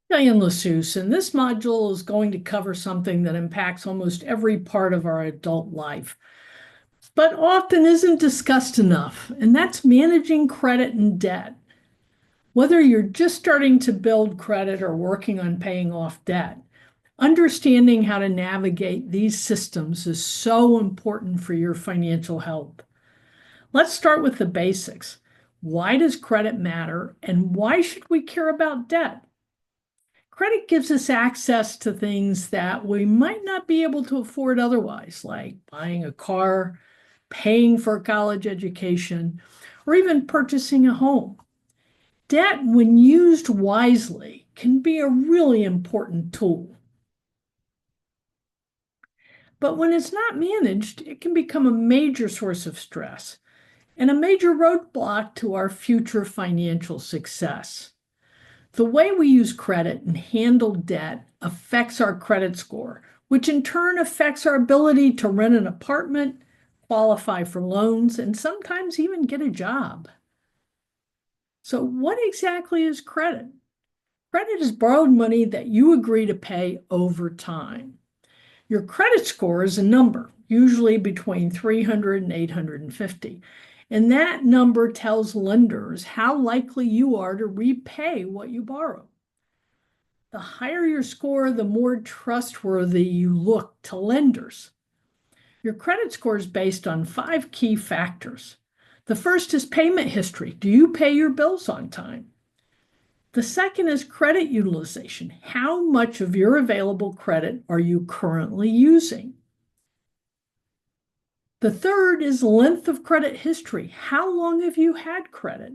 Diane Lassus, and this module is going to cover something that impacts almost every part of our adult life, but often isn't discussed enough, and that's managing credit and debt. Whether you're just starting to build credit or working on paying off debt, understanding how to navigate these systems is so important for your financial health. Let's start with the basics. Why does credit matter, and why should we care about debt? Credit gives us access to things that we might not be able to afford otherwise, like buying a car, paying for a college education, or even purchasing a home. Debt, when used wisely, can be a really important tool. But when it's not managed, it can become a major source of stress and a major roadblock to our future financial success. The way we use credit and handle debt affects our credit score, which in turn affects our ability to rent an apartment, qualify for loans, and sometimes even get a job. So, what exactly is credit? Credit is borrowed money that you agree to pay over time. Your credit score is a number, usually between 300 and 850. And that number tells lenders how likely you are to repay what you borrow. The higher your score, the more trustworthy you look to lenders. Your credit score is based on five key factors. The first is payment history. Do you pay your bills on time? The second is credit utilization. How much of your available credit are you currently using? The third is length of credit history. How long have you had credit?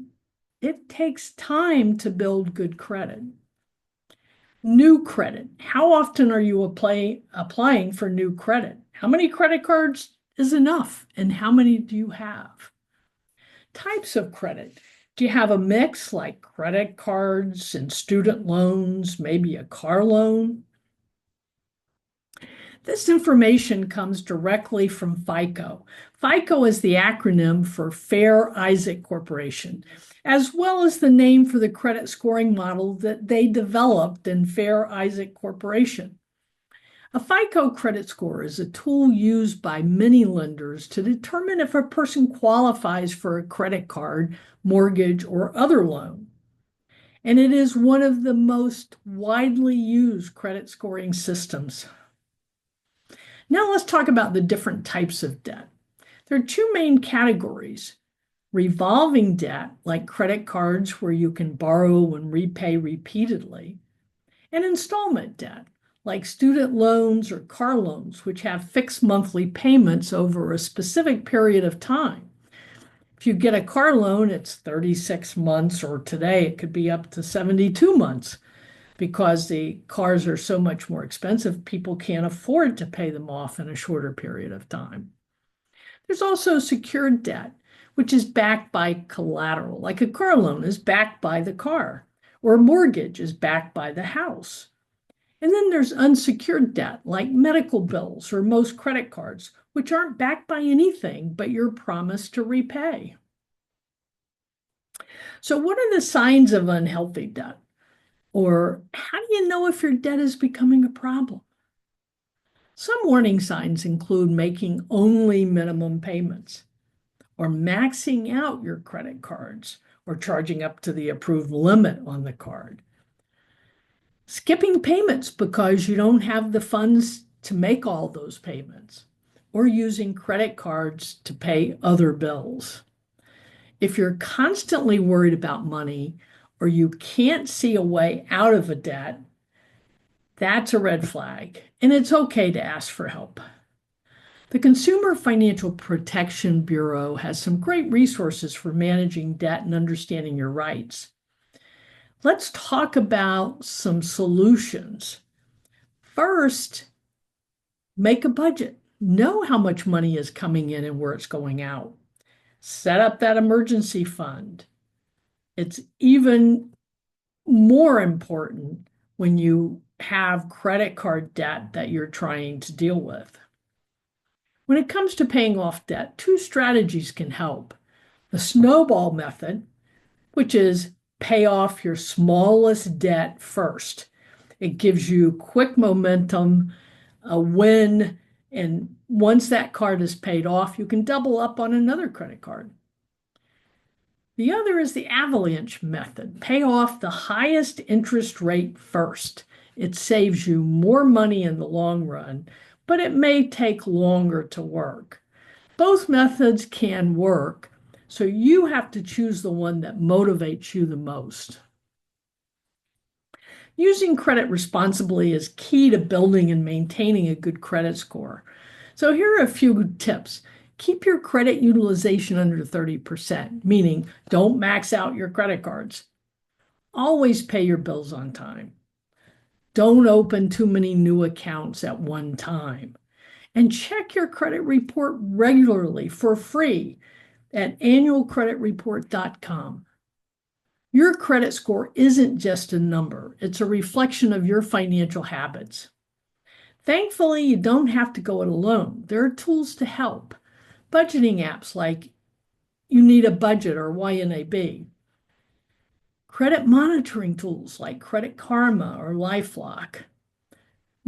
It takes time to build good credit. New credit. How often are you applying for new credit? How many credit cards is enough? And how many do you have? Types of credit. Do you have a mix like credit cards and student loans, maybe a car loan? This information comes directly from FICO. FICO is the acronym for Fair Isaac Corporation, as well as the name for the credit scoring model that they developed in Fair Isaac Corporation. A FICO credit score is a tool used by many lenders to determine if a person qualifies for a credit card, mortgage, or other loan. And it is one of the most widely used credit scoring systems. Now let's talk about the different types of debt. There are two main categories: revolving debt, like credit cards where you can borrow and repay repeatedly, and installment debt, like student loans or car loans, which have fixed monthly payments over a specific period of time. If you get a car loan, it's 36 months, or today it could be up to 72 months. Because the cars are so much more expensive, people can't afford to pay them off in a shorter period of time. There's also secured debt, which is backed by collateral, like a car loan is backed by the car, or a mortgage is backed by the house. And then there's unsecured debt, like medical bills or most credit cards, which aren't backed by anything but your promise to repay. So, what are the signs of unhealthy debt? Or how do you know if your debt is becoming a problem? Some warning signs include making only minimum payments, or maxing out your credit cards, or charging up to the approved limit on the card. Skipping payments because you don't have the funds to make all those payments, or using credit cards to pay other bills. If you're constantly worried about money, or you can't see a way out of a debt, that's a red flag, and it's okay to ask for help. The Consumer Financial Protection Bureau has some great resources for managing debt and understanding your rights. Let's talk about some solutions. First, make a budget. Know how much money is coming in and where it's going out. Set up that emergency fund. It's even more important when you have credit card debt that you're trying to deal with. When it comes to paying off debt, two strategies can help. The snowball method, which is pay off your smallest debt first, It gives you quick momentum, a win, and once that card is paid off, you can double up on another credit card. The other is the avalanche method. Pay off the highest interest rate first. It saves you more money in the long run, but it may take longer to work. Both methods can work, so you have to choose the one that motivates you the most. Using credit responsibly is key to building and maintaining a good credit score. So here are a few tips. Keep your credit utilization under 30%, meaning don't max out your credit cards. Always pay your bills on time. Don't open too many new accounts at one time. And check your credit report regularly for free at annualcreditreport.com. Your credit score isn't just a number, it's a reflection of your financial habits. Thankfully, you don't have to go it alone. There are tools to help. Budgeting apps like You Need a Budget or YNAB. Credit monitoring tools like Credit Karma or LifeLock.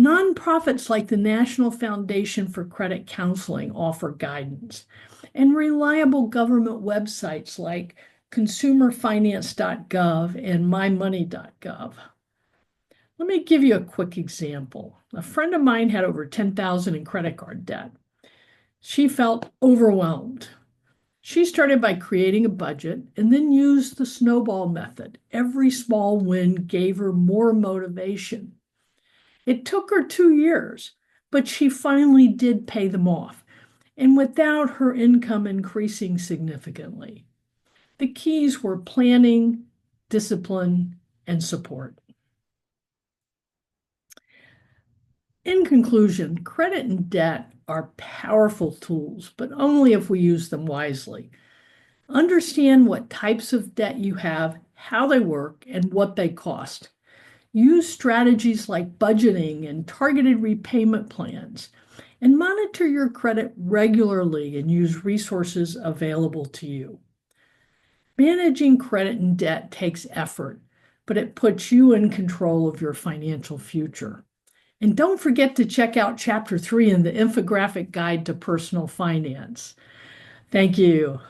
Nonprofits like the National Foundation for Credit Counseling offer guidance, and reliable government websites like consumerfinance.gov and mymoney.gov. Let me give you a quick example. A friend of mine had over $10,000 in credit card debt. She felt overwhelmed. She started by creating a budget and then used the snowball method. Every small win gave her more motivation. It took her 2 years, but she finally did pay them off, and without her income increasing significantly. The keys were planning, discipline, and support. In conclusion, credit and debt are powerful tools, but only if we use them wisely. Understand what types of debt you have, how they work, and what they cost. Use strategies like budgeting and targeted repayment plans, and monitor your credit regularly and use resources available to you. Managing credit and debt takes effort, but it puts you in control of your financial future. And don't forget to check out Chapter 3 in the infographic guide to personal finance. Thank you.